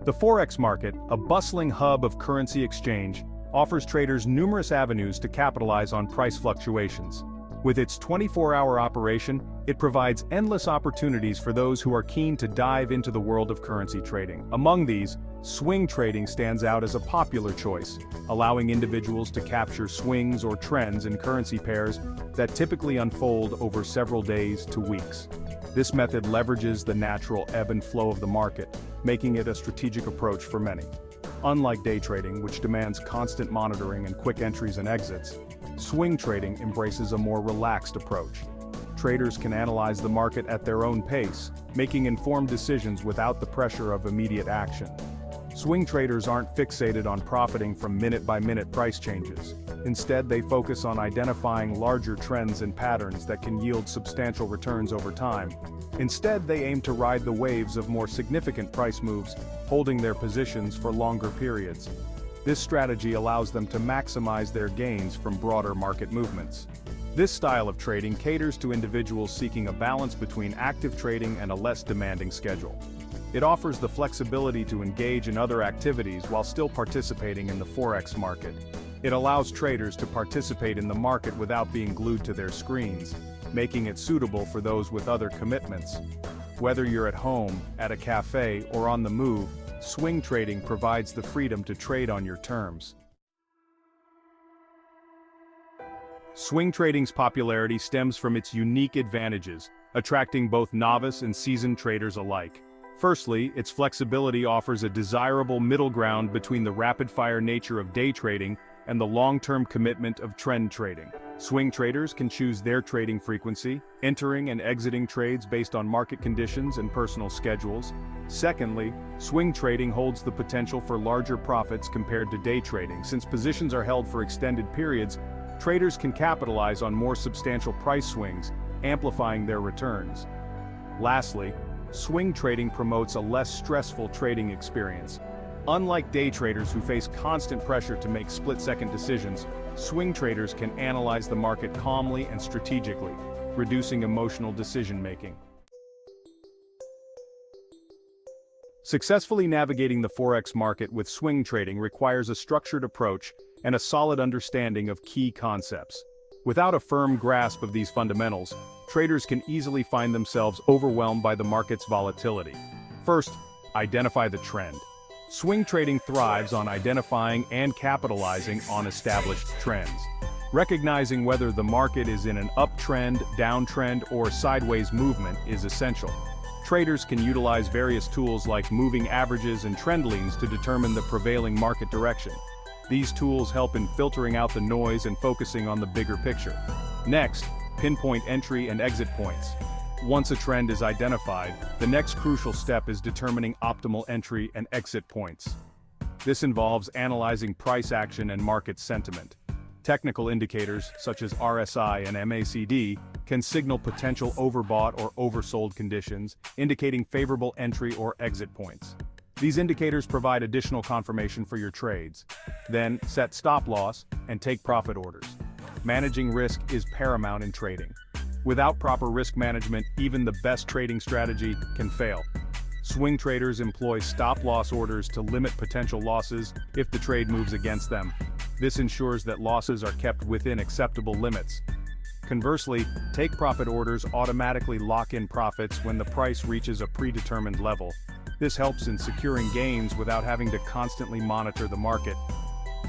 The Forex market, a bustling hub of currency exchange, offers traders numerous avenues to capitalize on price fluctuations. With its 24-hour operation, it provides endless opportunities for those who are keen to dive into the world of currency trading. Among these, swing trading stands out as a popular choice, allowing individuals to capture swings or trends in currency pairs that typically unfold over several days to weeks. This method leverages the natural ebb and flow of the market, making it a strategic approach for many. Unlike day trading, which demands constant monitoring and quick entries and exits, swing trading embraces a more relaxed approach. Traders can analyze the market at their own pace, making informed decisions without the pressure of immediate action. Swing traders aren't fixated on profiting from minute-by-minute price changes. Instead, they focus on identifying larger trends and patterns that can yield substantial returns over time. Instead, they aim to ride the waves of more significant price moves, holding their positions for longer periods. This strategy allows them to maximize their gains from broader market movements. This style of trading caters to individuals seeking a balance between active trading and a less demanding schedule. It offers the flexibility to engage in other activities while still participating in the Forex market. It allows traders to participate in the market without being glued to their screens, making it suitable for those with other commitments. Whether you're at home, at a cafe, or on the move, swing trading provides the freedom to trade on your terms. Swing trading's popularity stems from its unique advantages, attracting both novice and seasoned traders alike. Firstly, its flexibility offers a desirable middle ground between the rapid-fire nature of day trading and the long-term commitment of trend trading. Swing traders can choose their trading frequency, entering and exiting trades based on market conditions and personal schedules. Secondly, swing trading holds the potential for larger profits compared to day trading. Since positions are held for extended periods, traders can capitalize on more substantial price swings, amplifying their returns. Lastly, swing trading promotes a less stressful trading experience. Unlike day traders who face constant pressure to make split-second decisions, swing traders can analyze the market calmly and strategically, reducing emotional decision-making. Successfully navigating the Forex market with swing trading requires a structured approach and a solid understanding of key concepts. Without a firm grasp of these fundamentals, traders can easily find themselves overwhelmed by the market's volatility. First, identify the trend. Swing trading thrives on identifying and capitalizing on established trends. Recognizing whether the market is in an uptrend, downtrend, or sideways movement is essential. Traders can utilize various tools like moving averages and trend lines to determine the prevailing market direction. These tools help in filtering out the noise and focusing on the bigger picture. Next, pinpoint entry and exit points. Once a trend is identified, the next crucial step is determining optimal entry and exit points. This involves analyzing price action and market sentiment. Technical indicators, such as RSI and MACD, can signal potential overbought or oversold conditions, indicating favorable entry or exit points. These indicators provide additional confirmation for your trades. Then, set stop loss and take profit orders. Managing risk is paramount in trading. Without proper risk management, even the best trading strategy can fail. Swing traders employ stop-loss orders to limit potential losses if the trade moves against them. This ensures that losses are kept within acceptable limits. Conversely, take-profit orders automatically lock in profits when the price reaches a predetermined level. This helps in securing gains without having to constantly monitor the market.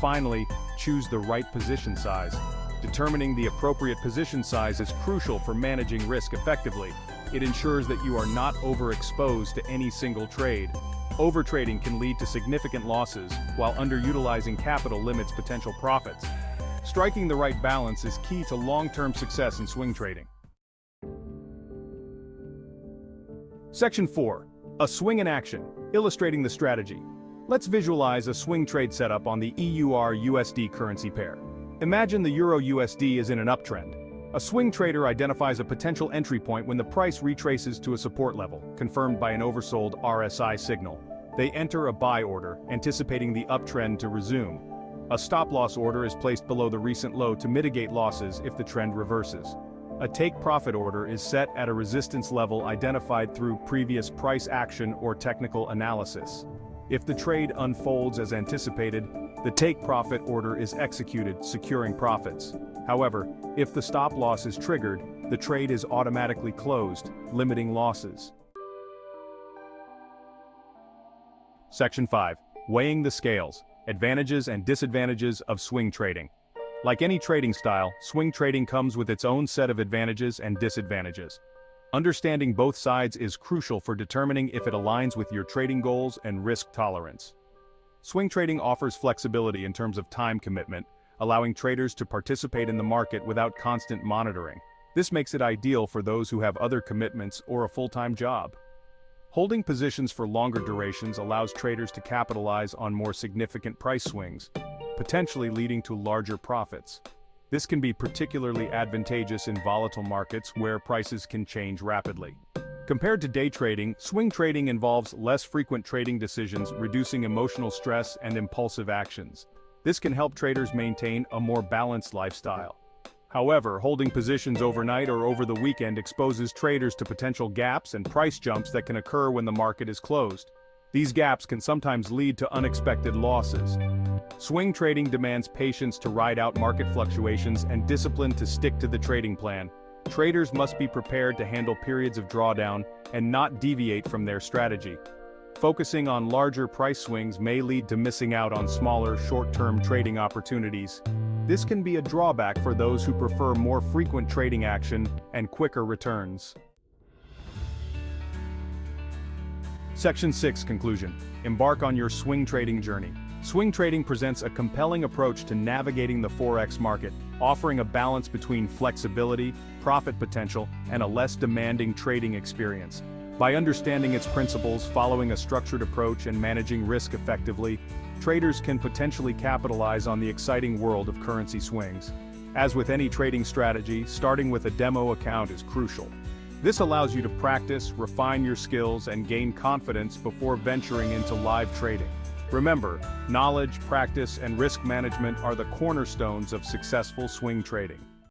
Finally, choose the right position size. Determining the appropriate position size is crucial for managing risk effectively. It ensures that you are not overexposed to any single trade. Overtrading can lead to significant losses, while underutilizing capital limits potential profits. Striking the right balance is key to long-term success in swing trading. Section 4. A swing in action, illustrating the strategy. Let's visualize a swing trade setup on the EUR-USD currency pair. Imagine the Euro-USD is in an uptrend. A swing trader identifies a potential entry point when the price retraces to a support level, confirmed by an oversold RSI signal. They enter a buy order, anticipating the uptrend to resume. A stop-loss order is placed below the recent low to mitigate losses if the trend reverses. A take-profit order is set at a resistance level identified through previous price action or technical analysis. If the trade unfolds as anticipated, the take-profit order is executed, securing profits. However, if the stop loss is triggered, the trade is automatically closed, limiting losses. Section 5. Weighing the scales, advantages and disadvantages of swing trading. Like any trading style, swing trading comes with its own set of advantages and disadvantages. Understanding both sides is crucial for determining if it aligns with your trading goals and risk tolerance. Swing trading offers flexibility in terms of time commitment, allowing traders to participate in the market without constant monitoring. This makes it ideal for those who have other commitments or a full-time job. Holding positions for longer durations allows traders to capitalize on more significant price swings, potentially leading to larger profits. This can be particularly advantageous in volatile markets where prices can change rapidly. Compared to day trading, swing trading involves less frequent trading decisions, reducing emotional stress and impulsive actions. This can help traders maintain a more balanced lifestyle. However, holding positions overnight or over the weekend exposes traders to potential gaps and price jumps that can occur when the market is closed. These gaps can sometimes lead to unexpected losses. Swing trading demands patience to ride out market fluctuations and discipline to stick to the trading plan. Traders must be prepared to handle periods of drawdown and not deviate from their strategy. Focusing on larger price swings may lead to missing out on smaller, short-term trading opportunities. This can be a drawback for those who prefer more frequent trading action and quicker returns. Section 6 Conclusion. Embark on your swing trading journey. Swing trading presents a compelling approach to navigating the Forex market, offering a balance between flexibility, profit potential, and a less demanding trading experience. By understanding its principles, following a structured approach, and managing risk effectively, traders can potentially capitalize on the exciting world of currency swings. As with any trading strategy, starting with a demo account is crucial. This allows you to practice, refine your skills, and gain confidence before venturing into live trading. Remember, knowledge, practice, and risk management are the cornerstones of successful swing trading.